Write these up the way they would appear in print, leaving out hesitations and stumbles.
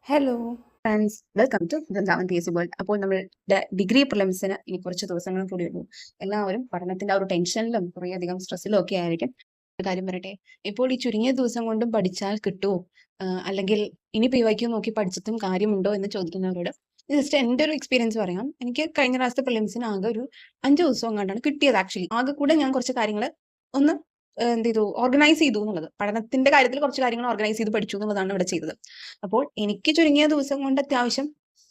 Hello friends, welcome to Vrindavan P S C world. അപ്പോൾ നമ്മൾ degree പ്രിലിംസിന് ഇനി കുറച്ച് ദിവസങ്ങളും കൂടി ഉള്ളൂ. എല്ലാവരും പഠനത്തിന്റെ ആ ഒരു ടെൻഷനിലും കുറേയധികം സ്ട്രെസ്സിലും ഒക്കെ ആയിരിക്കും. ഒരു കാര്യം പറയട്ടെ, ഇപ്പോൾ ഈ ചുരുങ്ങിയ ദിവസം കൊണ്ടും പഠിച്ചാൽ കിട്ടുമോ, അല്ലെങ്കിൽ ഇനി PYQ നോക്കി പഠിച്ചിട്ടും കാര്യമുണ്ടോ എന്ന് ചോദിക്കുന്നവരോട് ജസ്റ്റ് എൻ്റെ ഒരു എക്സ്പീരിയൻസ് പറയാം. എനിക്ക് കഴിഞ്ഞ പ്രാവശ്യത്തെ പ്രിലിംസിന് ആകെ ഒരു 5 ദിവസം എങ്ങാണ്ടാണ് കിട്ടിയത്. ആക്ച്വലി ആകെ കൂടെ ഞാൻ കുറച്ച് കാര്യങ്ങൾ ഒന്ന് എന്ത് ചെയ്തു, ഓർഗനൈസ് ചെയ്തു എന്നുള്ളത്. പഠനത്തിന്റെ കാര്യത്തിൽ കുറച്ച് കാര്യങ്ങൾ ഓർഗനൈസ് ചെയ്ത് പഠിച്ചു എന്നുള്ളതാണ് ഇവിടെ ചെയ്തത്. അപ്പോൾ എനിക്ക് ചുരുങ്ങിയ ദിവസം കൊണ്ട് അത്യാവശ്യം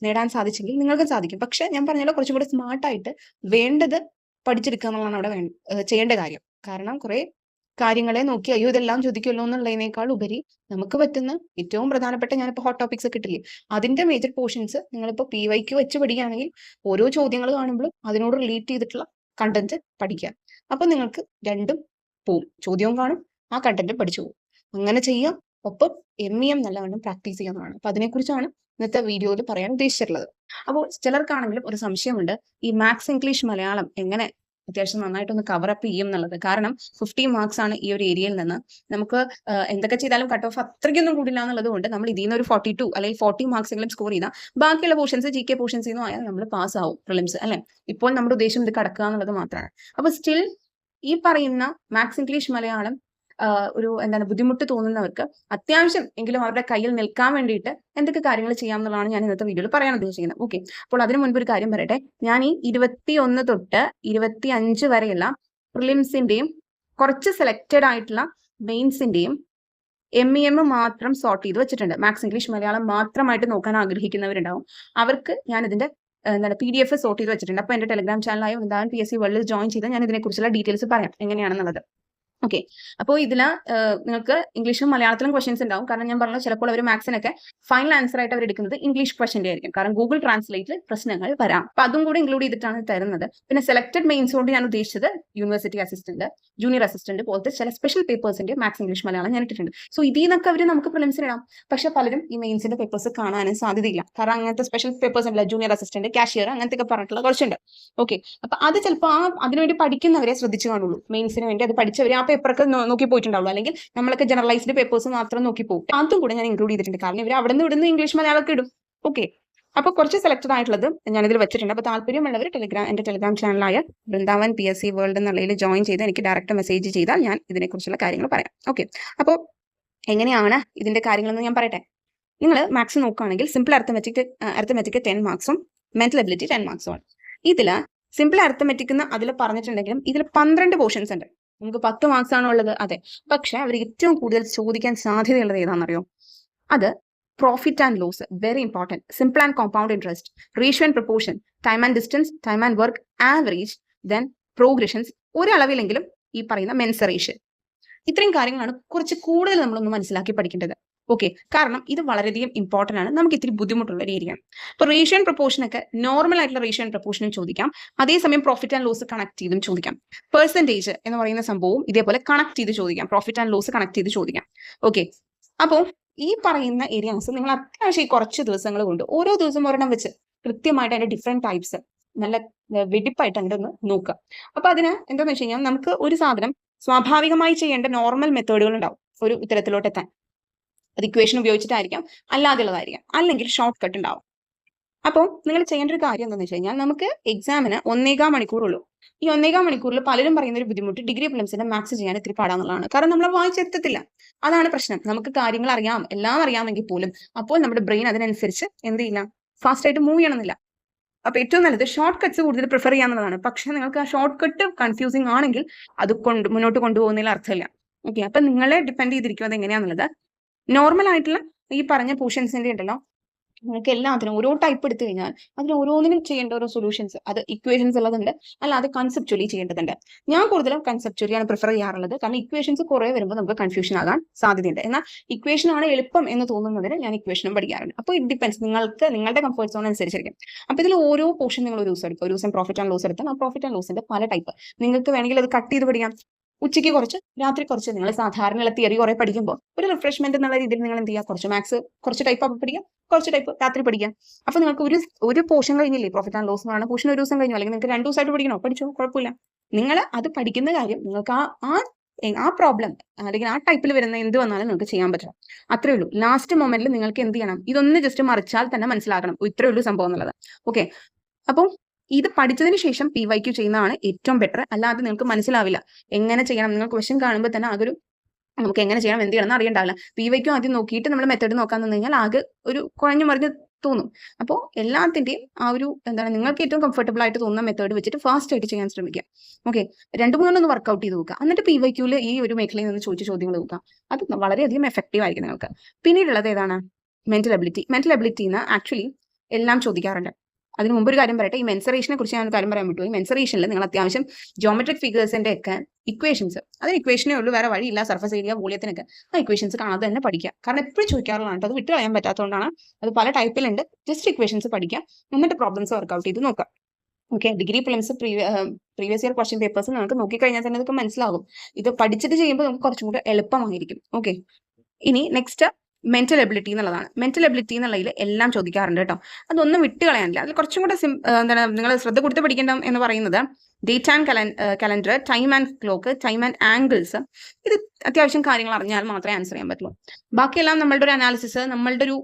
നേടാൻ സാധിച്ചെങ്കിൽ നിങ്ങൾക്കും സാധിക്കും. പക്ഷെ ഞാൻ പറഞ്ഞല്ലോ, കുറച്ചും കൂടി സ്മാർട്ടായിട്ട് വേണ്ടത് പഠിച്ചെടുക്കുക എന്നുള്ളതാണ് അവിടെ ചെയ്യേണ്ട കാര്യം. കാരണം കുറെ കാര്യങ്ങളെ നോക്കി അയ്യോ ഇതെല്ലാം ചോദിക്കുമല്ലോ എന്നുള്ളതിനേക്കാൾ ഉപരി നമുക്ക് പറ്റുന്ന ഏറ്റവും പ്രധാനപ്പെട്ട, ഞാനിപ്പോൾ ഹോട്ട് ടോപ്പിക്സ് ഒക്കെ ഇട്ടില്ലേ, അതിന്റെ മേജർ പോർഷൻസ് നിങ്ങളിപ്പോൾ PYQ വെച്ച് പഠിക്കുകയാണെങ്കിൽ ഓരോ ചോദ്യങ്ങൾ കാണുമ്പോഴും അതിനോട് റിലേറ്റ് ചെയ്തിട്ടുള്ള കണ്ടന്റ് പഠിക്കുക. അപ്പൊ നിങ്ങൾക്ക് രണ്ടും പോവും, ചോദ്യവും കാണും, ആ കണ്ടന്റും പഠിച്ചു പോകും. അങ്ങനെ ചെയ്യാം. ഒപ്പം MEM നല്ലവണ്ണം പ്രാക്ടീസ് ചെയ്യാവുന്നതാണ്. അപ്പൊ അതിനെക്കുറിച്ചാണ് ഇന്നത്തെ വീഡിയോയിൽ പറയാൻ ഉദ്ദേശിച്ചിട്ടുള്ളത്. അപ്പോൾ ചിലർക്കാണെങ്കിലും ഒരു സംശയമുണ്ട്, ഈ മാത്സ് ഇംഗ്ലീഷ് മലയാളം എങ്ങനെ അത്യാവശ്യം നന്നായിട്ടൊന്ന് കവർ അപ്പ് ചെയ്യും എന്നുള്ളത്. കാരണം 50 മാർക്സ് ആണ് ഈ ഒരു ഏരിയയിൽ നിന്ന്. നമുക്ക് എന്തൊക്കെ ചെയ്താലും കട്ട് ഓഫ് അത്രയ്ക്കൊന്നും കൂടില്ല എന്നുള്ളത് കൊണ്ട് നമ്മൾ ഇതിൽ നിന്ന് ഒരു 42 അല്ലെങ്കിൽ 40 മാർക്സ് എങ്കിലും സ്കോർ ചെയ്താൽ ബാക്കിയുള്ള പോർഷൻസ് GK പോർഷൻസ് ആയാൽ നമ്മൾ പാസ് ആവും പ്രിലിംസ്, അല്ലെ? ഇപ്പോൾ നമ്മുടെ ഉദ്ദേശം ഇത് കടക്കുക എന്നുള്ളത് മാത്രമാണ്. അപ്പൊ സ്റ്റിൽ ഈ പറയുന്ന മാത്സ് ഇംഗ്ലീഷ് മലയാളം ഒരു എന്താണ് ബുദ്ധിമുട്ട് തോന്നുന്നവർക്ക് അത്യാവശ്യം എങ്കിലും അവരുടെ കയ്യിൽ നിൽക്കാൻ വേണ്ടിയിട്ട് എന്തൊക്കെ കാര്യങ്ങൾ ചെയ്യാം എന്നുള്ളതാണ് ഞാൻ ഇന്നത്തെ വീഡിയോയിൽ പറയാൻ ഉദ്ദേശിക്കുന്നത്. ഓക്കെ, അപ്പോൾ അതിനു മുൻപ് ഒരു കാര്യം പറയട്ടെ. ഞാൻ ഈ 21 തൊട്ട് 25 വരെയുള്ള പ്രിലിംസിന്റെയും കുറച്ച് സെലക്റ്റഡ് ആയിട്ടുള്ള മെയിൻസിന്റെയും MEM മാത്രം സോർട്ട് ചെയ്ത് വെച്ചിട്ടുണ്ട്. മാത്സ് ഇംഗ്ലീഷ് മലയാളം മാത്രമായിട്ട് നോക്കാൻ ആഗ്രഹിക്കുന്നവരുണ്ടാവും. അവർക്ക് ഞാൻ ഇതിന്റെ എന്താണ് PDF സോർട്ട് ചെയ്ത് വെച്ചിട്ടുണ്ട്. അപ്പോൾ എന്റെ ടെലിഗ്രാം ചാനലായ വൃന്ദാവൻ PSC വേൾഡിൽ ജോയിൻ ചെയ്ത് ഞാൻ ഇതിനെക്കുറിച്ചുള്ള ഡീറ്റെയിൽസ് പറയാം എങ്ങനെയാണെന്നുള്ളത്. ഓക്കെ, അപ്പോൾ ഇതില് നിങ്ങൾക്ക് ഇംഗ്ലീഷും മലയാളത്തിലും ക്വസ്റ്റ്യൻസ് ഉണ്ടാവും. കാരണം ഞാൻ പറഞ്ഞത് ചിലപ്പോൾ അവർ മാത്സിനൊക്കെ ഫൈനൽ ആൻസർ ആയിട്ട് അവർ എടുക്കുന്നത് ഇംഗ്ലീഷ് ക്വസ്റ്റ്യൻ്റെ ആയിരിക്കും. കാരണം ഗൂഗിൾ ട്രാൻസ്ലേറ്റിൽ പ്രശ്നങ്ങൾ വരാം. അപ്പൊ അതും കൂടി ഇൻക്ലൂഡ് ചെയ്തിട്ടാണ് തരുന്നത്. പിന്നെ സെലക്ടഡ് മെയിൻസ് കൊണ്ട് ഞാൻ ഉദ്ദേശിച്ചത് യൂണിവേഴ്സിറ്റി അസിസ്റ്റന്റ്, ജൂനിയർ അസിസ്റ്റന്റ് പോലത്തെ ചില സ്പെഷ്യൽ പേപ്പേഴ്സിന്റെ മാത്സ് ഇംഗ്ലീഷ് മലയാളം ഞാൻ ഇട്ടിട്ടുണ്ട്. സോ ഇതിൽ നിന്നൊക്കെ അവർ നമുക്ക് പ്രിലിംസിന് ഇടാം. പക്ഷെ പലരും ഈ മെയിൻസിന്റെ പേപ്പേഴ്സ് കാണാനും സാധ്യതയില്ല. കാരണം അങ്ങനത്തെ സ്പെഷ്യൽ പേപ്പേഴ്സ് ഉണ്ടല്ലോ, ജൂനിയർ അസിസ്റ്റന്റ്, കാഷ്യർ, അങ്ങനത്തെ ഒക്കെ പറഞ്ഞിട്ടുള്ള കുറച്ചുണ്ട്. ഓക്കെ, അപ്പൊ അത് ചിലപ്പോൾ അതിനുവേണ്ടി പഠിക്കുന്നവരെ ശ്രദ്ധിച്ചു കാണുള്ളൂ. മെയിൻസിന് വേണ്ടി അത് പഠിച്ചവരെ ആ പേപ്പറൊക്കെ നോക്കി പോയിട്ടുണ്ടാവുള്ളൂ. അല്ലെങ്കിൽ നമ്മളൊക്കെ ജനറലൈസ്ഡ് പേപ്പേഴ്സ് മാത്രം നോക്കി പോകും. അതും കൂടെ ഞാൻ ഇൻക്ലൂഡ് ചെയ്തിട്ടുണ്ട്. കാരണം ഇവർ അവിടെ നിന്ന് ഇവിടുന്ന് ഇംഗ്ലീഷ് മലയാളമൊക്കെ ഇടും. ഓക്കെ, അപ്പൊ കുറച്ച് സെലക്ടഡ് ആയിട്ടുള്ളത് ഞാനിതിൽ വെച്ചിട്ടുണ്ട്. അപ്പൊ താല്പര്യമുള്ളവർ എന്റെ ടെലിഗ്രാം ചാനലായ വൃന്ദാവൻ PSC വേൾഡ് എന്നുള്ളതിൽ ജോയിൻ ചെയ്ത് എനിക്ക് ഡയറക്റ്റ് മെസ്സേജ് ചെയ്താൽ ഞാൻ ഇതിനെക്കുറിച്ചുള്ള കാര്യങ്ങൾ പറയാം. ഓക്കെ, അപ്പോൾ എങ്ങനെയാണ് ഇതിന്റെ കാര്യങ്ങളെന്ന് ഞാൻ പറയട്ടെ. നിങ്ങൾ മാത്സ് നോക്കുകയാണെങ്കിൽ സിമ്പിൾ അരിത്തമെറ്റിക് 10 മാർക്സും മെന്റൽ എബിലിറ്റി 10 മാർക്സും ആണ്. ഇതില് സിമ്പിൾ അരിത്തമെറ്റിക് എന്ന് അതിൽ പറഞ്ഞിട്ടുണ്ടെങ്കിലും ഇതിൽ 12 പോർഷൻസ് ഉണ്ട്. നമുക്ക് 10 മാർക്സ് ആണോ ഉള്ളത്? അതെ. പക്ഷെ അവർ ഏറ്റവും കൂടുതൽ ചോദിക്കാൻ സാധ്യതയുള്ളത് ഏതാണെന്നറിയോ? അത് profit and loss, very important. Simple and compound interest, ratio and proportion, time and distance, time and work, average, then progressions, ഒരളവിലെങ്കിലും ഈ പറയുന്ന മെൻസറേഷൻ. ഇത്രയും കാര്യങ്ങളാണ് കുറച്ച് കൂടുതൽ നമ്മളൊന്ന് മനസ്സിലാക്കി പഠിക്കേണ്ടത്. ഓക്കെ, കാരണം ഇത് വളരെയധികം ഇമ്പോർട്ടൻ്റ് ആണ്. നമുക്ക് ഇത്തിരി ബുദ്ധിമുട്ടുള്ള ഒരു ഏരിയ. ഇപ്പോൾ റേഷ്യോ ആൻഡ് പ്രൊപ്പോർഷൻ ഒക്കെ നോർമൽ ആയിട്ടുള്ള റേഷ്യോ ആൻഡ് പ്രൊപ്പോർഷനും ചോദിക്കാം. അതേസമയം പ്രോഫിറ്റ് ആൻഡ് ലോസ് കണക്ട് ചെയ്തും ചോദിക്കാം. പെർസെൻറ്റേജ് എന്ന് പറയുന്ന സംഭവവും ഇതേപോലെ കണക്ട് ചെയ്ത് ചോദിക്കാം. പ്രോഫിറ്റ് ആൻഡ് ലോസ് കണക്ട് ചെയ്ത് ചോദിക്കാം. ഓക്കെ, അപ്പോൾ ഈ പറയുന്ന ഏരിയാസ് നിങ്ങൾ അത്യാവശ്യം ഈ കുറച്ച് ദിവസങ്ങൾ കൊണ്ട് ഓരോ ദിവസം ഒരെണ്ണം വെച്ച് കൃത്യമായിട്ട് അതിന്റെ ഡിഫറെന്റ് ടൈപ്സ് നല്ല വെടിപ്പായിട്ട് അങ്ങോട്ട് ഒന്ന് നോക്കുക. അപ്പൊ അതിന് എന്താണെന്ന് വെച്ച് കഴിഞ്ഞാൽ നമുക്ക് ഒരു സാധനം സ്വാഭാവികമായി ചെയ്യേണ്ട നോർമൽ മെത്തേഡുകൾ ഉണ്ടാവും ഒരു ഉത്തരത്തിലോട്ട് എത്താൻ. അത് ഇക്വേഷൻ ഉപയോഗിച്ചിട്ടായിരിക്കാം, അല്ലാതെയുള്ളതായിരിക്കാം, അല്ലെങ്കിൽ ഷോർട്ട് കട്ട് ഉണ്ടാവും. അപ്പോൾ നിങ്ങൾ ചെയ്യേണ്ട ഒരു കാര്യം എന്താണെന്ന് വെച്ച് കഴിഞ്ഞാൽ, നമുക്ക് എക്സാമിന് 1.25 മണിക്കൂറുള്ളൂ. ഈ 1.25 മണിക്കൂറിൽ പലരും പറയുന്ന ഒരു ബുദ്ധിമുട്ട് ഡിഗ്രി പ്രിലിംസിന്റെ മാത്സ് ചെയ്യാൻ ഇത്തിരി പാടാന്നുള്ളതാണ്. കാരണം നമ്മൾ വായിച്ചെത്തത്തില്ല. അതാണ് പ്രശ്നം. നമുക്ക് കാര്യങ്ങൾ അറിയാം, എല്ലാം അറിയാമെങ്കിൽ പോലും അപ്പോൾ നമ്മുടെ ബ്രെയിൻ അതിനനുസരിച്ച് എന്ത് ചെയ്യില്ല, ഫാസ്റ്റ് ആയിട്ട് മൂവ് ചെയ്യണമെന്നില്ല. അപ്പൊ ഏറ്റവും നല്ലത് ഷോർട്ട് കട്ട്സ് കൂടുതൽ പ്രിഫർ ചെയ്യാന്നുള്ളതാണ്. പക്ഷെ നിങ്ങൾക്ക് ആ ഷോർട്ട് കട്ട് കൺഫ്യൂസിങ് ആണെങ്കിൽ അത് മുന്നോട്ട് കൊണ്ടുപോകുന്നതിൽ അർത്ഥമില്ല. ഓക്കെ, അപ്പൊ നിങ്ങളെ ഡിപ്പെൻഡ് ചെയ്തിരിക്കുന്നത് എങ്ങനെയാന്നുള്ളത്, നോർമൽ ആയിട്ടുള്ള ഈ പറഞ്ഞ പോർഷൻസിന്റെ ഉണ്ടല്ലോ, നിങ്ങൾക്ക് എല്ലാത്തിനും ഓരോ ടൈപ്പ് എടുത്തു കഴിഞ്ഞാൽ അതിന് ഓരോന്നിനും ചെയ്യേണ്ട ഓരോ സൊല്യൂഷൻസ്, അത് ഇക്വേഷൻസ് ഉള്ളതുണ്ട്, അല്ലാതെ കൺസെപ്ച്വലി ചെയ്യേണ്ടതുണ്ട്. ഞാൻ കൂടുതലും കൺസെപ്ച്വലിയാണ് പ്രിഫർ ചെയ്യാറുള്ളത്. കാരണം ഇക്വേഷൻസ് കുറെ വരുമ്പോൾ നമുക്ക് കൺഫ്യൂഷൻ ആകാൻ സാധ്യതയുണ്ട്. എന്നാൽ ഇക്വേഷൻ ആണ് എളുപ്പം എന്ന് തോന്നുന്നതിന് ഞാൻ ഇക്വേഷനും പഠിക്കാറുണ്ട്. അപ്പോൾ ഇറ്റ് ഡിപ്പെൻസ്, നിങ്ങൾക്ക് നിങ്ങളുടെ കംഫർട്ട് സോൺ അനുസരിച്ചിരിക്കും. അപ്പോൾ ഇതിൽ ഓരോ പോർഷൻ നിങ്ങൾ ഒരു ദിവസം എടുക്കുക. ഒരു ദിവസം പ്രോഫിറ്റ് ആൻഡ് ലോസ് എടുത്താൽ ആ പ്രോഫിറ്റ് ആൻഡ് ലോസിന്റെ പല ടൈപ്പ് നിങ്ങൾക്ക് വേണമെങ്കിൽ അത് കട്ട് ചെയ്ത് പഠിക്കാം. ഉച്ചയ്ക്ക് കുറച്ച്, രാത്രി കുറച്ച്. നിങ്ങൾ സാധാരണയുള്ള തിയറി കുറെ പഠിക്കുമ്പോൾ ഒരു റിഫ്രഷ്മെന്റ് എന്നുള്ള രീതിയിൽ നിങ്ങൾ എന്ത് ചെയ്യുക, കുറച്ച് മാത്സ് കുറച്ച് ടൈപ്പ് അപ്പം പഠിക്കാം, കുറച്ച് ടൈപ്പ് രാത്രി പഠിക്കാം. അപ്പൊ നിങ്ങൾക്ക് ഒരു പോർഷൻ കഴിഞ്ഞില്ലേ, പ്രോഫിറ്റ് ആൻഡ് ലോസ് എന്ന് പറയുന്ന പോർഷൻ ഒരു ദിവസം കഴിഞ്ഞു, അല്ലെങ്കിൽ നിങ്ങൾക്ക് 2 ദിവസമായിട്ട് പഠിക്കണോ, പഠിച്ചോ, കുഴപ്പമില്ല. നിങ്ങൾ അത് പഠിക്കുന്ന കാര്യം നിങ്ങൾക്ക് ആ ആ പ്രോബ്ലം അല്ലെങ്കിൽ ആ ടൈപ്പിൽ വരുന്ന എന്ത് വന്നാലും നിങ്ങൾക്ക് ചെയ്യാൻ പറ്റണം. അത്രേ ഉള്ളൂ. ലാസ്റ്റ് മൊമെന്റിൽ നിങ്ങൾക്ക് എന്ത് ചെയ്യണം, ഇതൊന്ന് ജസ്റ്റ് മറിച്ചാൽ തന്നെ മനസ്സിലാക്കണം ഇത്രേ ഉള്ളൂ സംഭവം എന്നുള്ളത്. ഓക്കെ, അപ്പോൾ ഇത് പഠിച്ചതിന് ശേഷം PYQ ചെയ്യുന്നതാണ് ഏറ്റവും ബെറ്റർ. അല്ലാതെ നിങ്ങൾക്ക് മനസ്സിലാവില്ല എങ്ങനെ ചെയ്യണം. നിങ്ങൾ ക്വസ്റ്റ്യൻ കാണുമ്പോൾ തന്നെ ആകെ നമുക്ക് എങ്ങനെ ചെയ്യണം എന്ത് ചെയ്യണം എന്ന് അറിയണ്ടാവില്ല. PYQ ആദ്യം നോക്കിയിട്ട് നമ്മൾ മെത്തേഡ് നോക്കാൻ നിന്ന് കഴിഞ്ഞാൽ ആകെ ഒരു കുഴഞ്ഞു മറിഞ്ഞ് തോന്നും. അപ്പോൾ എല്ലാത്തിന്റെയും ആ ഒരു എന്താണ് നിങ്ങൾക്ക് ഏറ്റവും കംഫർട്ടബിൾ ആയിട്ട് തോന്നുന്ന മെത്തേഡ് വെച്ചിട്ട് ഫാസ്റ്റ് ആയിട്ട് ചെയ്യാൻ ശ്രമിക്കുക. ഓക്കെ, 2-3 വർക്ക്ഔട്ട് ചെയ്ത് നോക്കുക. എന്നിട്ട് PYQൽ ഈ ഒരു മേഖലയിൽ നിന്ന് ചോദിച്ച ചോദ്യങ്ങൾ നോക്കുക. അത് വളരെയധികം എഫക്റ്റീവ് ആയിരിക്കും നിങ്ങൾക്ക്. പിന്നീടുള്ളത് ഏതാണ്, മെന്റൽ എബിലിറ്റി. മെന്റൽ എബിലിറ്റിന്ന് ആക്ച്വലി എല്ലാം ചോദിക്കാറുണ്ട്. അതിന് മുമ്പ് ഒരു കാര്യം പറയട്ടെ, ഈ മെൻസറേഷനെ കുറിച്ച് ഞാൻ ഒരു കാര്യം പറയാൻ പറ്റുമോ. ഈ മെൻസറേഷനിൽ നിങ്ങൾ അത്യാവശ്യം ജോമെട്രിക് ഫിഗേഴ്സിന്റെ ഒക്കെ ഇക്വേഷൻസ്, അതിന് ഇക്വേഷനേ ഉള്ളൂ, വേറെ വഴിയില്ല. സർഫസ് ഏരിയ, വോളിയത്തിനൊക്കെ ആ ഇക്വേഷൻസ് കാണാതെ തന്നെ പഠിക്കുക. കാരണം എപ്പോഴും ചോദിക്കാറുള്ളതാണ്, അത് വിട്ട് കളയാൻ പറ്റാത്തതുകൊണ്ടാണ്. അത് പല ടൈപ്പിലുണ്ട്. ജസ്റ്റ് ഇക്വേഷൻസ് പഠിക്കുക, എന്നിട്ട് പ്രോബ്ലംസ് വർക്ക്ഔട്ട് ചെയ്ത് നോക്കുക. Okay, degree prelims previous year question papers നമുക്ക് നോക്കിക്കഴിഞ്ഞാൽ തന്നെ നമുക്ക് മനസ്സിലാകും. ഇത് പഠിച്ചിട്ട് ചെയ്യുമ്പോൾ നമുക്ക് കുറച്ചും കൂടി എളുപ്പമായിരിക്കും. ഓക്കെ, ഇനി നെക്സ്റ്റ് മെന്റൽ എബിലിറ്റി എന്നുള്ളതാണ്. മെന്റൽ എബിലിറ്റി എന്നുള്ളതിൽ എല്ലാം ചോദിക്കാറുണ്ട് കേട്ടോ. അതൊന്നും വിട്ട് കളയാനില്ല. അതിൽ കുറച്ചും കൂടെ എന്താണ് നിങ്ങൾ ശ്രദ്ധ കൊടുത്ത് പഠിക്കേണ്ട എന്ന് പറയുന്നത് date and calendar, time and clock, time and angles. ഇത് അത്യാവശ്യം കാര്യങ്ങൾ അറിഞ്ഞാൽ മാത്രമേ ആൻസർ ചെയ്യാൻ പറ്റുള്ളൂ. ബാക്കിയെല്ലാം നമ്മളുടെ ഒരു അനാലിസിസ്, നമ്മളുടെ ഒരു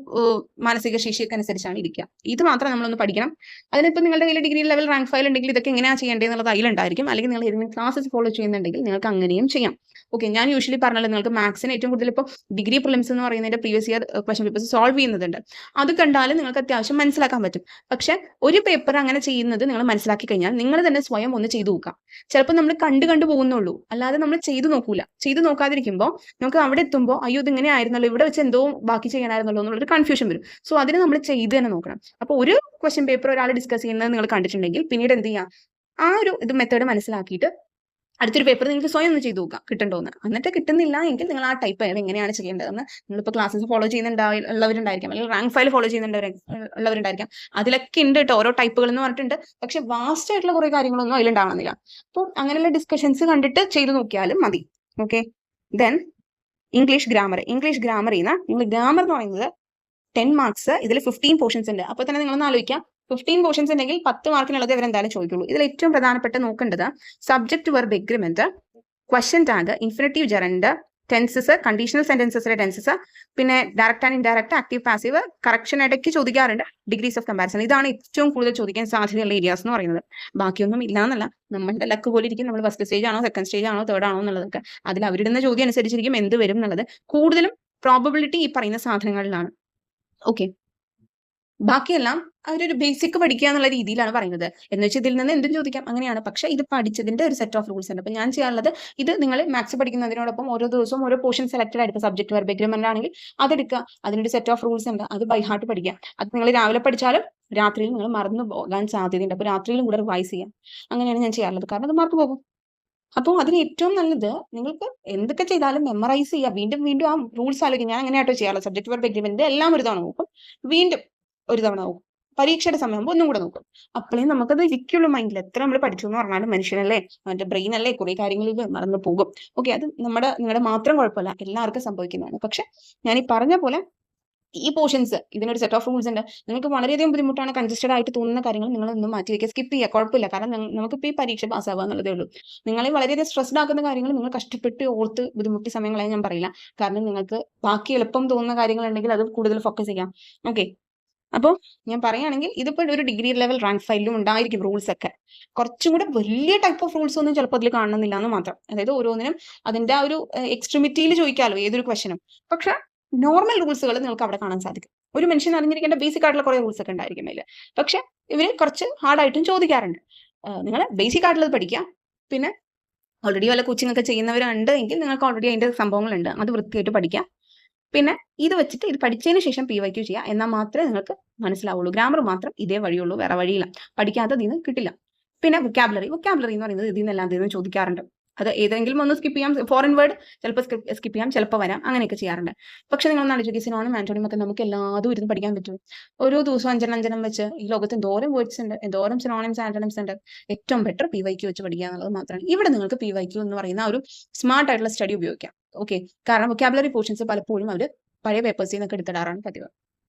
മാനസിക ശേഷിയൊക്കെ അനുസരിച്ചാണ് ഇരിക്കുക. ഇത് മാത്രം നമ്മളൊന്ന് പഠിക്കണം. അതിനിപ്പോൾ നിങ്ങളുടെ കയ്യിൽ ഡിഗ്രി ലെവൽ റാങ്ക് ഫയൽ ഉണ്ടെങ്കിൽ ഇതൊക്കെ എങ്ങനെയാണ് ചെയ്യേണ്ടത് എന്നുള്ളത് അതിലുണ്ടായിരിക്കും. അല്ലെങ്കിൽ നിങ്ങൾ ഏതെങ്കിലും ക്ലാസ്സസ് ഫോളോ ചെയ്യുന്നുണ്ടെങ്കിൽ നിങ്ങൾക്ക് അങ്ങനെയും ചെയ്യാം. ഓക്കെ, ഞാൻ യൂഷ്വലി പറഞ്ഞല്ലോ, നിങ്ങൾക്ക് മാത്സിന് ഏറ്റവും കൂടുതൽ ഇപ്പോൾ ഡിഗ്രി പ്രിലിംസ് എന്ന് പറയുന്നതിന്റെ previous year question papers solve ചെയ്യുന്നുണ്ട്. അത് കണ്ടാൽ നിങ്ങൾക്ക് അത്യാവശ്യം മനസ്സിലാക്കാൻ പറ്റും. പക്ഷെ ഒരു പേപ്പർ അങ്ങനെ ചെയ്യുന്നത് നിങ്ങൾ മനസ്സിലാക്കി കഴിഞ്ഞാൽ നിങ്ങൾ തന്നെ സ്വയം ഒന്ന് ചെയ്തു നോക്കാം. ചിലപ്പോൾ നമ്മൾ കണ്ടു പോകുന്നുള്ളൂ, അല്ലാതെ നമ്മൾ ചെയ്തു നോക്കൂല. ചെയ്തു നോക്കാതിരിക്കുമ്പോൾ നമുക്ക് അവിടെ എത്തുമ്പോൾ അയ്യോ ഇത് ഇങ്ങനെ ആയിരുന്നല്ലോ, ഇവിടെ വെച്ച് എന്തോ ബാക്കി ചെയ്യാനായിരുന്നല്ലോ എന്നുള്ളൊരു കൺഫ്യൂഷൻ വരും. സോ അതിന് നമ്മൾ ചെയ്ത് തന്നെ നോക്കണം. അപ്പോൾ ഒരു ക്വസ്റ്റ്യൻ പേപ്പർ ഒരാൾ ഡിസ്കസ് ചെയ്യുന്നത് നിങ്ങൾ കണ്ടിട്ടുണ്ടെങ്കിൽ പിന്നീട് എന്ത് ചെയ്യാം, ആ ഒരു ഇത് മെത്തേഡ് മനസ്സിലാക്കിയിട്ട് അടുത്തൊരു പേപ്പർ നിങ്ങൾക്ക് സ്വയം ഒന്ന് ചെയ്ത് നോക്കാം കിട്ടണ്ടോന്ന്. എന്നിട്ട് കിട്ടുന്നില്ല എങ്കിൽ നിങ്ങൾ ആ ടൈപ്പ് എങ്ങനെയാണ് ചെയ്യേണ്ടതെന്ന് നിങ്ങളിപ്പോൾ ക്ലാസ്സസ് ഫോളോ ചെയ്യുന്നുള്ളവരുണ്ടായിരിക്കാം, അല്ലെങ്കിൽ റാങ്ക് ഫയൽ ഫോളോ ചെയ്യുന്നുള്ളവരുണ്ടായിരിക്കാം. അതിലൊക്കെ ഉണ്ട് കേട്ടോ ഓരോ ടൈപ്പുകൾ എന്ന് പറഞ്ഞിട്ടുണ്ട്. പക്ഷെ വാസ്റ്റ് ആയിട്ടുള്ള കുറെ കാര്യങ്ങളൊന്നും അതിലുണ്ടാവുന്നില്ല. അപ്പോൾ അങ്ങനെയുള്ള ഡിസ്കഷൻസ് കണ്ടിട്ട് ചെയ്ത് നോക്കിയാലും മതി. Okay, then English grammar. English grammar ചെയ്യുന്ന നിങ്ങൾ ഗ്രാമർ എന്ന് പറയുന്നത് 10 മാർക്സ്, ഇതിൽ 15 പോർഷൻസ് ഉണ്ട്. അപ്പോൾ തന്നെ നിങ്ങളൊന്ന് ആലോചിക്കാം, 15 പോർഷൻസ് ഉണ്ടെങ്കിൽ 10 മാർക്കിനുള്ളത് ഇവരെന്തായാലും ചോദിക്കുള്ളൂ. ഇതിൽ ഏറ്റവും പ്രധാനപ്പെട്ട നോക്കേണ്ടത് subject verb agreement, question tag, infinitive gerund, tenses, conditional സെന്റൻസസിലെ ടെൻസസ്, പിന്നെ direct and indirect, active passive, correction ഇടയ്ക്ക് ചോദിക്കാറുണ്ട്, ഡിഗ്രീസ് ഓഫ് കമ്പാരിസൺ. ഇതാണ് ഏറ്റവും കൂടുതൽ ചോദിക്കാൻ സാധ്യതയുള്ള ഏരിയാസ് എന്ന് പറയുന്നത്. ബാക്കിയൊന്നും ഇല്ല എന്നല്ല, നമ്മളുടെ ലക്ക് പോലെ ഇരിക്കും നമ്മൾ ഫസ്റ്റ് സ്റ്റേജ് ആണോ സെക്കൻഡ് സ്റ്റേജ് ആണോ തേർഡ് ആണോ എന്നുള്ളതൊക്കെ. അതിൽ അവരിടുന്ന ചോദ്യം അനുസരിച്ചിരിക്കും എന്ത് വരും എന്നുള്ളത്. കൂടുതലും പ്രോബബിലിറ്റി ഈ പറയുന്ന സാധനങ്ങളിലാണ്. ഓക്കെ, ബാക്കിയെല്ലാം അവരൊരു ബേസിക് പഠിക്കുക എന്നുള്ള രീതിയിലാണ് പറയുന്നത്. എന്ന് വെച്ചാൽ ഇതിൽ നിന്ന് എന്തും ചോദിക്കാം, അങ്ങനെയാണ്. പക്ഷെ ഇത് പഠിച്ചതിന്റെ ഒരു സെറ്റ് ഓഫ് റൂൾസ് ഉണ്ട്. അപ്പൊ ഞാൻ ചെയ്യാനുള്ളത്, ഇത് നിങ്ങൾ മാത്സ് പഠിക്കുന്നതിനോടൊപ്പം ഓരോ ദിവസവും ഓരോ പോർഷൻ സെലക്ടഡ് ആയിട്ട് സബ്ജക്ട് വെർബ് എഗ്രിമെന്റ് ആണെങ്കിൽ അതെടുക്കുക. അതിനൊരു സെറ്റ് ഓഫ് റൂൾസ് ഉണ്ട്, അത് ബൈ ഹാർട്ട് പഠിക്കുക. അത് നിങ്ങൾ രാവിലെ പഠിച്ചാലും രാത്രിയിൽ നിങ്ങൾ മറന്നു പോകാൻ സാധ്യതയുണ്ട്. അപ്പൊ രാത്രിയിലും കൂടെ റിവൈസ് ചെയ്യാം. അങ്ങനെയാണ് ഞാൻ ചെയ്യാറുള്ളത്, കാരണം അത് മാർക്ക് പോകും. അപ്പോൾ അതിന് ഏറ്റവും നല്ലത് നിങ്ങൾക്ക് എന്തൊക്കെ ചെയ്താലും മെമ്മറൈസ് ചെയ്യുക. വീണ്ടും വീണ്ടും ആ റൂൾസ് ആലോചിക്കുക. ഞാൻ അങ്ങനെയാട്ടോ ചെയ്യാറുള്ളത്. സബ്ജക്ട് വെർബ് എഗ്രിമെന്റ് എല്ലാം ഒരു തവണ നോക്കും, വീണ്ടും ഒരു തവണ നോക്കും, പരീക്ഷയുടെ സമയമാകുമ്പോൾ ഒന്നും കൂടെ നോക്കും. അപ്പോഴേ നമുക്കത് ഇരിക്കുള്ളൂ മൈൻഡിൽ. എത്ര നമ്മൾ പഠിച്ചു എന്ന് പറഞ്ഞാലും മനുഷ്യനല്ലേ, അവന്റെ ബ്രെയിൻ അല്ലേ, കുറെ കാര്യങ്ങളിൽ മറന്നു പോകും. ഓക്കെ, അത് നിങ്ങളുടെ മാത്രം കുഴപ്പമില്ല, എല്ലാവർക്കും സംഭവിക്കുന്നതാണ്. പക്ഷെ ഞാൻ ഈ പറഞ്ഞ പോലെ ഈ പോർഷൻസ്, ഇതിനൊരു സെറ്റ് ഓഫ് റൂൾസ് ഉണ്ട്. നിങ്ങൾക്ക് വളരെയധികം ബുദ്ധിമുട്ടാണ്, കൺജസ്റ്റഡ് ആയിട്ട് തോന്നുന്ന കാര്യങ്ങൾ നിങ്ങളൊന്നും മാറ്റി വയ്ക്കുക, സ്കിപ്പ് ചെയ്യുക, കുഴപ്പമില്ല. കാരണം നമുക്കിപ്പോൾ ഈ പരീക്ഷ പാസ്സാവുക എന്നുള്ളതേ ഉള്ളൂ. നിങ്ങളെ വളരെയധികം സ്ട്രെസ്ഡ് ആക്കുന്ന കാര്യങ്ങൾ നിങ്ങൾ കഷ്ടപ്പെട്ട് ഓർത്ത് ബുദ്ധിമുട്ടി സമയങ്ങളെ ഞാൻ പറയില്ല. കാരണം നിങ്ങൾക്ക് ബാക്കി എളുപ്പം തോന്നുന്ന കാര്യങ്ങളുണ്ടെങ്കിൽ അത് കൂടുതൽ ഫോക്കസ് ചെയ്യാം. ഓക്കെ, അപ്പോൾ ഞാൻ പറയുകയാണെങ്കിൽ ഇതിപ്പോൾ ഒരു ഡിഗ്രി ലെവൽ റാങ്ക് ഫയലിലും ഉണ്ടായിരിക്കും റൂൾസ് ഒക്കെ. കുറച്ചും കൂടെ വലിയ ടൈപ്പ് ഓഫ് റൂൾസ് ഒന്നും ചിലപ്പോൾ അതിൽ കാണണമെന്നില്ല എന്ന് മാത്രം. അതായത് ഓരോന്നിനും അതിന്റെ ആ ഒരു എക്സ്ട്രീമിറ്റിയിൽ ചോദിക്കാമല്ലോ ഏതൊരു ക്വസ്റ്റനും. പക്ഷെ നോർമൽ റൂൾസുകൾ നിങ്ങൾക്ക് അവിടെ കാണാൻ സാധിക്കും. ഒരു മനുഷ്യൻ അറിഞ്ഞിരിക്കേണ്ട ബേസിക് ആയിട്ടുള്ള കുറെ റൂൾസ് ഒക്കെ ഉണ്ടായിരിക്കും അതിൽ. പക്ഷെ ഇവര് കുറച്ച് ഹാർഡായിട്ടും ചോദിക്കാറുണ്ട്. നിങ്ങൾ ബേസിക് ആയിട്ടുള്ളത് പഠിക്കുക. പിന്നെ ഓൾറെഡി വല്ല കോച്ചിങ് ഒക്കെ ചെയ്യുന്നവരുണ്ട് എങ്കിൽ നിങ്ങൾക്ക് ഓൾറെഡി അതിന്റെ സംഭവങ്ങളുണ്ട്, അത് വൃത്തിയായിട്ട് പഠിക്കാം. പിന്നെ ഇത് വെച്ചിട്ട് ഇത് പഠിച്ചതിന് ശേഷം PYQ ചെയ്യുക, എന്നാൽ മാത്രമേ നിങ്ങൾക്ക് മനസ്സിലാവുള്ളൂ. ഗ്രാമർ മാത്രം ഇതേ വഴിയുള്ളൂ, വേറെ വഴിയില്ല. പഠിക്കാത്തത് ഇതിന് കിട്ടില്ല. പിന്നെ വൊക്കാബുലറി എന്ന് പറയുന്നത് ഇതിൽ നിന്നെല്ലാം ചോദിക്കാറുണ്ട്. അത് ഏതെങ്കിലും ഒന്ന് സ്കിപ്പ് ചെയ്യാം. ഫോറിൻ വേർഡ് ചിലപ്പോൾ സ്കിപ്പ് ചെയ്യാം, ചിലപ്പോൾ വരാം, അങ്ങനെയൊക്കെ ചെയ്യാറുണ്ട്. പക്ഷെ നിങ്ങൾ ആലോചിക്കുക, സിനോണും ആന്റോണിയും ഒക്കെ നമുക്ക് എല്ലാതും ഇരുന്ന് പഠിക്കാൻ പറ്റും. ഓരോ ദിവസവും 5 വെച്ച് ഈ ലോകത്ത് എന്തോരം വേർഡ്സ് ഉണ്ട്, എന്തോരം സിനോണിംസ് ആന്റോണിംസ് ഉണ്ട്. ഏറ്റവും ബെറ്റർ PYQ വെച്ച് പഠിക്കുക എന്നുള്ളത് മാത്രമാണ്. ഇവിടെ നിങ്ങൾക്ക് PYQ എന്ന് പറയുന്ന ഒരു സ്മാർട്ട് ആയിട്ടുള്ള സ്റ്റഡി ഉപയോഗിക്കാം. ഓക്കെ, കാരണം വൊക്കാബുലറി പോർഷൻസ് പലപ്പോഴും അവർ പഴയ പേപ്പേഴ്സിൽ നിന്നൊക്കെ എടുത്തിടാറാണ് പതിവ്.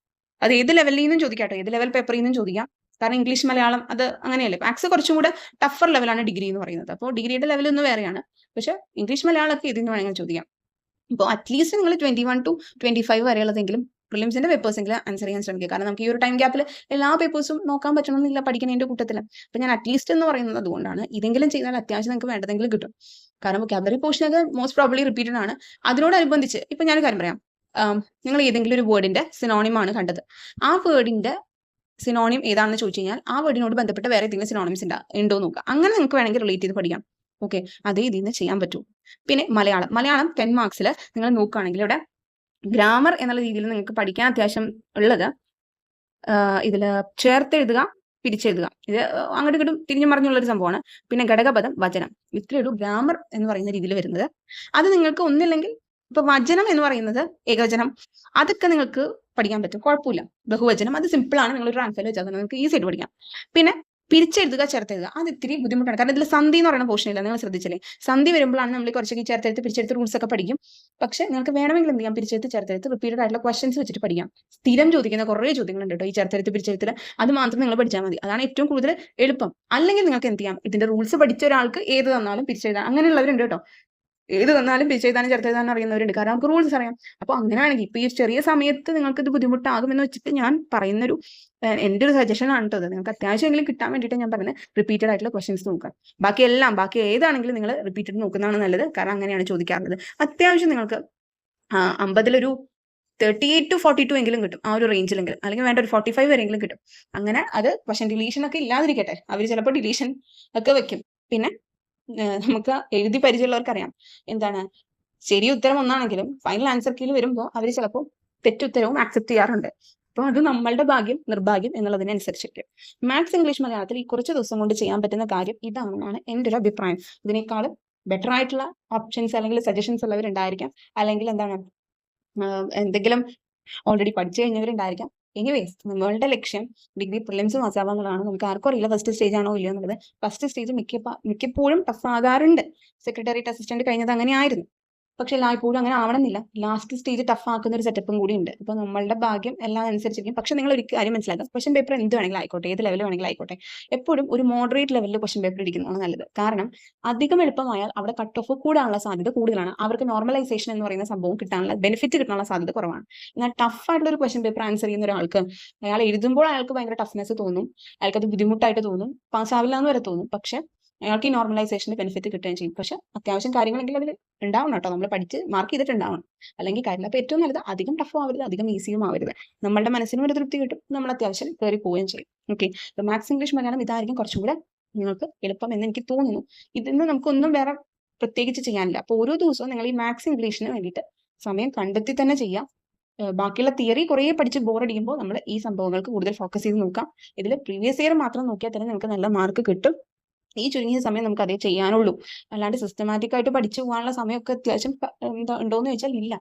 അത് ഏത് ലെവലിൽ നിന്നും ചോദിക്കാം കേട്ടോ, ഏത് ലെവൽ പേപ്പറിൽ നിന്നും ചോദിക്കാം. കാരണം ഇംഗ്ലീഷ് മലയാളം അത് അങ്ങനെയല്ലേ. മാത്സ് കുറച്ചും കൂടെ ടഫർ ലെവലാണ് ഡിഗ്രി എന്ന് പറയുന്നത്. അപ്പോൾ ഡിഗ്രിയുടെ ലെവൽ ഒന്ന് വേറെയാണ്. പക്ഷെ ഇംഗ്ലീഷ് മലയാളമൊക്കെ ഇതിന് വേണമെങ്കിൽ ചോദിക്കാം. ഇപ്പോൾ അറ്റ്ലീസ്റ്റ് നിങ്ങൾ 21 to 25 വരെയുള്ളതെങ്കിലും പ്രിലിംസിന്റെ പേപ്പേഴ്സെങ്കിലും ആൻസർ ചെയ്യാൻ ശ്രമിക്കുക. കാരണം നമുക്ക് ഈ ഒരു ടൈം ഗ്യാപ്പിൽ എല്ലാ പേപ്പേഴ്സും നോക്കാൻ പറ്റണമെന്നില്ല പഠിക്കുന്നതിന്റെ കൂട്ടത്തിൽ. അപ്പോൾ ഞാൻ അറ്റ്ലീസ്റ്റ് എന്ന് പറയുന്നത് അതുകൊണ്ടാണ്. ഇതെങ്കിലും ചെയ്താൽ അത്യാവശ്യം നിങ്ങൾക്ക് വേണ്ടതെങ്കിലും കിട്ടും. കാരണം വൊക്കാബുലറി പോർഷനൊക്കെ മോസ്റ്റ് പ്രോബ്ലി റിപ്പീറ്റഡ് ആണ്. അതിനോടനുബന്ധിച്ച് ഇപ്പം ഞാനൊരു കാര്യം പറയാം. നിങ്ങൾ ഏതെങ്കിലും ഒരു വേർഡിന്റെ സിനോണിമാണ് കണ്ടത്. ആ വേർഡിന്റെ സിനോണിം ഏതാണെന്ന് ചോദിച്ചു കഴിഞ്ഞാൽ ആ വേർഡിനോട് ബന്ധപ്പെട്ട വേറെ ഏതെങ്കിലും സിനോണിംസ് ഉണ്ടോ നോക്കുക. അങ്ങനെ നിങ്ങൾക്ക് വേണമെങ്കിൽ റിലേറ്റ് ചെയ്ത് പഠിക്കാം. ഓക്കെ, അതേ ഇതിൽ നിന്ന് ചെയ്യാൻ പറ്റൂ. പിന്നെ മലയാളം 10 മാർക്സിൽ നിങ്ങൾ നോക്കുകയാണെങ്കിൽ ഇവിടെ ഗ്രാമർ എന്നുള്ള രീതിയിൽ നിങ്ങൾക്ക് പഠിക്കാൻ അത്യാവശ്യം ഉള്ളത് ഇതിൽ ചേർത്തെഴുതുക, പിരിച്ചെഴുതുക. ഇത് അങ്ങോട്ടും ഇങ്ങോട്ടും തിരിഞ്ഞു മറിഞ്ഞുള്ളൊരു സംഭവമാണ്. പിന്നെ ഘടകപദം, വചനം, ഇത്രയൊരു ഗ്രാമർ എന്ന് പറയുന്ന രീതിയിൽ വരുന്നത്. അത് നിങ്ങൾക്ക് ഒന്നില്ലെങ്കിൽ ഇപ്പൊ വചനം എന്ന് പറയുന്നത് ഏകവചനം, അതൊക്കെ നിങ്ങൾക്ക് പഠിക്കാൻ പറ്റും, കുഴപ്പമില്ല. ബഹുവചനം അത് സിമ്പിളാണ്, നിങ്ങൾ ഒരു റാങ്ക് വെച്ചാൽ നിങ്ങൾക്ക് ഈസി ആയിട്ട് പഠിക്കാം. പിന്നെ പിരിച്ചെഴുതുക, ചേർത്തെഴുതുക, അത് ഇത്തിരി ബുദ്ധിമുട്ടാണ്. കാരണം ഇതിൽ സന്ധി എന്ന് പറയുന്ന പോർഷൻ ഇല്ല, നിങ്ങൾ ശ്രദ്ധിച്ചില്ലേ? സന്ധി വരുമ്പോഴാണ് നമ്മൾ കുറച്ചൊക്കെ ചേർത്തെഴുത്ത് പിരിച്ചെടുത്ത് റൂൾസ് ഒക്കെ പഠിക്കും. പക്ഷെ നിങ്ങൾക്ക് വേണമെങ്കിൽ എന്ത് ചെയ്യാം, പിരിച്ചെഴുത്ത് ചേർത്തെഴുത്ത് റിപ്പീറ്റഡ് ആയിട്ടുള്ള ക്വസ്റ്റൻസ് വെച്ചിട്ട് പഠിക്കാം. സ്ഥിരം ചോദിക്കുന്ന കുറേ ചോദ്യങ്ങളുണ്ട് കേട്ടോ ഈ ചേർത്തെഴുത്ത് പിരിച്ചെഴുത്തിൽ. അത് മാത്രം നിങ്ങൾ പഠിച്ചാൽ മതി, അതാണ് ഏറ്റവും കൂടുതൽ എളുപ്പം. അല്ലെങ്കിൽ നിങ്ങൾക്ക് എന്ത് ചെയ്യാം, ഇതിന്റെ റൂൾസ് പഠിച്ച ഒരാൾക്ക് ഏത് തന്നാലും പിരിച്ചെഴുതാം, അങ്ങനെയുള്ളവരുണ്ട് കേട്ടോ. ഏത് തന്നാലും പിരിച്ചെഴുതാനും ചേർത്തെഴുതാനും അറിയുന്നവരുണ്ട്, കാരണം നമുക്ക് റൂൾസ് അറിയാം. അപ്പോൾ അങ്ങനെ വേണമെങ്കിൽ ഇപ്പൊ ഈ ചെറിയ സമയത്ത് നിങ്ങൾക്ക് ഇത് ബുദ്ധിമുട്ടാകുമെന്ന് വെച്ചിട്ട് ഞാൻ പറയുന്നൊരു എൻ്റെ ഒരു സജഷൻ ആണ് കേട്ടോ. നിങ്ങൾക്ക് അത്യാവശ്യമെങ്കിലും കിട്ടാൻ വേണ്ടിയിട്ട് ഞാൻ പറയുന്നത് റിപ്പീറ്റഡ് ആയിട്ടുള്ള ക്വസ്റ്റൻസ് നോക്കാം. ബാക്കി ഏതാണെങ്കിലും നിങ്ങൾ റിപ്പീറ്റഡ് നോക്കുന്നതാണ് നല്ലത്, കാരണം അങ്ങനെയാണ് ചോദിക്കാറുള്ളത്. അത്യാവശ്യം നിങ്ങൾക്ക് 50-ലൊരു 38 to 42 എങ്കിലും കിട്ടും, ആ ഒരു റേഞ്ചിലെങ്കിലും. അല്ലെങ്കിൽ വേണ്ട ഒരു 45 വരെയെങ്കിലും കിട്ടും. അങ്ങനെ അത് പക്ഷേ ഡിലീഷൻ ഒക്കെ ഇല്ലാതിരിക്കട്ടെ, അവർ ചിലപ്പോൾ ഡിലീഷൻ ഒക്കെ വെക്കും. പിന്നെ നമുക്ക് എഴുതി പരിചയമുള്ളവർക്കറിയാം എന്താണ്, ശരി ഉത്തരം ഒന്നാണെങ്കിലും ഫൈനൽ ആൻസർ കീയിൽ വരുമ്പോൾ അവർ ചിലപ്പോൾ തെറ്റുത്തരവും ആക്സെപ്റ്റ് ചെയ്യാറുണ്ട്. അപ്പോൾ അത് നമ്മളുടെ ഭാഗ്യം നിർഭാഗ്യം എന്നുള്ളതിനനുസരിച്ചിട്ട്. മാത്സ് ഇംഗ്ലീഷ് മലയാളത്തിൽ ഈ കുറച്ച് ദിവസം കൊണ്ട് ചെയ്യാൻ പറ്റുന്ന കാര്യം ഇതാണെന്നാണ് എൻ്റെ ഒരു അഭിപ്രായം. ഇതിനേക്കാളും ബെറ്റർ ആയിട്ടുള്ള ഓപ്ഷൻസ് അല്ലെങ്കിൽ സജഷൻസ് ഉള്ളവരുണ്ടായിരിക്കാം, അല്ലെങ്കിൽ എന്താണ് എന്തെങ്കിലും ഓൾറെഡി പഠിച്ചു കഴിഞ്ഞവരുണ്ടായിരിക്കാം. എനിവേസ് നമ്മളുടെ ലക്ഷ്യം ഡിഗ്രി പ്രിലിംസ് പാസ്സാവാന്നുള്ളതാണ്. നമുക്ക് ആർക്കും അറിയില്ല ഫസ്റ്റ് സ്റ്റേജ് ആണോ ഇല്ലയോ എന്നുള്ളത്. ഫസ്റ്റ് സ്റ്റേജ് മിക്കപ്പോഴും ടഫ് ആകാറുണ്ട്. സെക്രട്ടേറിയറ്റ് അസിസ്റ്റന്റ് കഴിഞ്ഞത് അങ്ങനെ ആയിരുന്നു. പക്ഷെ എല്ലായ്പ്പോഴും അങ്ങനെ ആവണമെന്നില്ല. ലാസ്റ്റ് സ്റ്റേജ് ടഫ് ആക്കുന്ന ഒരു സെറ്റപ്പും കൂടി ഉണ്ട്. അപ്പോൾ നമ്മളുടെ ഭാഗ്യം എല്ലാം അനുസരിച്ചിരിക്കും. പക്ഷെ നിങ്ങൾ ഒരു കാര്യം മനസ്സിലാക്കുക, ക്വസ്റ്റ്യൻ പേപ്പർ എന്ത് വേണമെങ്കിലും ആയിക്കോട്ടെ, ഏത് ലെവൽ വേണമെങ്കിലും ആയിക്കോട്ടെ, എപ്പോഴും ഒരു മോഡറേറ്റ് ലെവലിൽ ക്വസ്റ്റ്യൻ പേപ്പർ ഇരിക്കുന്നതാണ് നല്ലത്. കാരണം അധികം എളുപ്പമായാൽ അവിടെ കട്ട് ഓഫ് കൂടാനുള്ള സാധ്യത കൂടുതലാണ്. അവർക്ക് നോർമലൈസേഷൻ എന്ന് പറയുന്ന സംഭവം കിട്ടാനുള്ള ബെനിഫിറ്റ് കിട്ടാനുള്ള സാധ്യത കുറവാണ്. എന്നാൽ ടഫ് ആയിട്ടുള്ള ഒരു ക്വസ്റ്റ്യൻ പേപ്പർ ആൻസർ ചെയ്യുന്ന ഒരാൾക്ക് അയാൾ എഴുതുമ്പോൾ അയാൾക്ക് ഭയങ്കര ടഫ്നെസ് തോന്നും, അയാൾക്കത് ബുദ്ധിമുട്ടായിട്ട് തോന്നും, പാസ്സാവില്ല എന്ന് വരെ തോന്നും. പക്ഷെ അയാൾക്ക് ഈ നോർമലൈസേഷന്റെ ബെനിഫിറ്റ് കിട്ടുകയും ചെയ്യും. പക്ഷെ അത്യാവശ്യം കാര്യങ്ങളെങ്കിൽ അതിൽ ഉണ്ടാവണം കേട്ടോ, നമ്മൾ പഠിച്ച് മാർക്ക് ചെയ്തിട്ടുണ്ടാവണം, അല്ലെങ്കിൽ കാര്യമില്ല. അപ്പോൾ ഏറ്റവും നല്ലത് അധികം ടഫും ആവരുത്, അധികം ഈസിയും ആവരുത്. നമ്മളുടെ മനസ്സിനും ഒരു തൃപ്തി കിട്ടും, നമ്മൾ അത്യാവശ്യം കയറി പോവുകയും ചെയ്യും. ഓക്കെ, അപ്പോൾ മാത്സ് ഇംഗ്ലീഷ് മലയാളം ഇതായിരിക്കും കുറച്ചും കൂടെ നിങ്ങൾക്ക് എളുപ്പം എന്ന് എനിക്ക് തോന്നുന്നു. ഇതിന്ന് നമുക്കൊന്നും വേറെ പ്രത്യേകിച്ച് ചെയ്യാനില്ല. അപ്പോൾ ഓരോ ദിവസവും നിങ്ങൾ ഈ മാത്സ് ഇംഗ്ലീഷിന് വേണ്ടിയിട്ട് സമയം കണ്ടെത്തി തന്നെ ചെയ്യാം. ബാക്കിയുള്ള തിയറി കുറേ പഠിച്ച് ബോറടിക്കുമ്പോൾ നമ്മൾ ഈ സംഭവങ്ങൾക്ക് കൂടുതൽ ഫോക്കസ് ചെയ്ത് നോക്കാം. ഇതിൽ പ്രീവിയസ് ഇയർ മാത്രം നോക്കിയാൽ തന്നെ നിങ്ങൾക്ക് നല്ല മാർക്ക് കിട്ടും. ഈ ചുരുങ്ങിയ സമയം നമുക്ക് അതേ ചെയ്യാനുള്ളൂ. അല്ലാണ്ട് സിസ്റ്റമാറ്റിക് ആയിട്ട് പഠിച്ചു പോകാനുള്ള സമയമൊക്കെ അത്യാവശ്യം ഉണ്ടോയെന്ന് ചോദിച്ചാൽ ഇല്ല.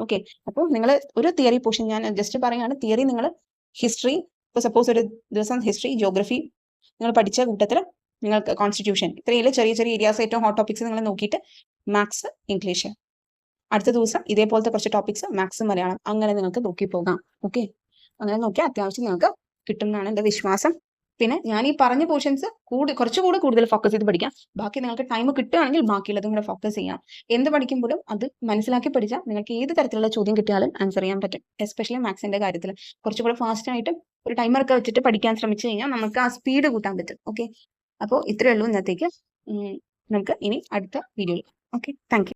ഓക്കെ, അപ്പോൾ നിങ്ങൾ ഒരു തിയറി പോർഷൻ ഞാൻ ജസ്റ്റ് പറയുകയാണ്. തിയറി നിങ്ങൾ ഹിസ്റ്ററി, ഇപ്പോൾ സപ്പോസ് ഒരു ദിവസം ഹിസ്റ്ററി, ജോഗ്രഫി നിങ്ങൾ പഠിച്ച കൂട്ടത്തിൽ നിങ്ങൾക്ക് കോൺസ്റ്റിറ്റ്യൂഷൻ, ഇത്രയും ചെറിയ ചെറിയ ഏരിയാസ് ഏറ്റവും ഹോട്ട് ടോപ്പിക്സ് നിങ്ങൾ നോക്കിയിട്ട് മാത്സ് ഇംഗ്ലീഷ്, അടുത്ത ദിവസം ഇതേപോലത്തെ കുറച്ച് ടോപ്പിക്സ് മാത്സ് മലയാളം, അങ്ങനെ നിങ്ങൾക്ക് നോക്കി പോകാം. ഓക്കെ, അങ്ങനെ നോക്കിയാൽ അത്യാവശ്യം നിങ്ങൾക്ക് കിട്ടും എന്നാണ് എൻ്റെ വിശ്വാസം. പിന്നെ ഞാൻ ഈ പറഞ്ഞ പോർഷൻസ് കുറച്ചുകൂടി കൂടുതൽ ഫോക്കസ് ചെയ്ത് പഠിക്കാം. ബാക്കി നിങ്ങൾക്ക് ടൈം കിട്ടുകയാണെങ്കിൽ ബാക്കിയുള്ളതും കൂടെ ഫോക്കസ് ചെയ്യാം. എന്ത് പഠിക്കുമ്പോഴും അത് മനസ്സിലാക്കി പഠിച്ചാൽ നിങ്ങൾക്ക് ഏത് തരത്തിലുള്ള ചോദ്യം കിട്ടിയാലും ആൻസർ ചെയ്യാൻ പറ്റും. എസ്പെഷ്യലി മാത്സിന്റെ കാര്യത്തിൽ കുറച്ചുകൂടെ ഫാസ്റ്റ് ആയിട്ട് ഒരു ടൈമറൊക്കെ വെച്ചിട്ട് പഠിക്കാൻ ശ്രമിച്ചു കഴിഞ്ഞാൽ നമുക്ക് ആ സ്പീഡ് കൂട്ടാൻ പറ്റും. ഓക്കെ, അപ്പോൾ ഇത്രയേ ഉള്ളൂ ഇന്നത്തേക്ക്. നമുക്ക് ഇനി അടുത്ത വീഡിയോയിൽ. Okay, thank you.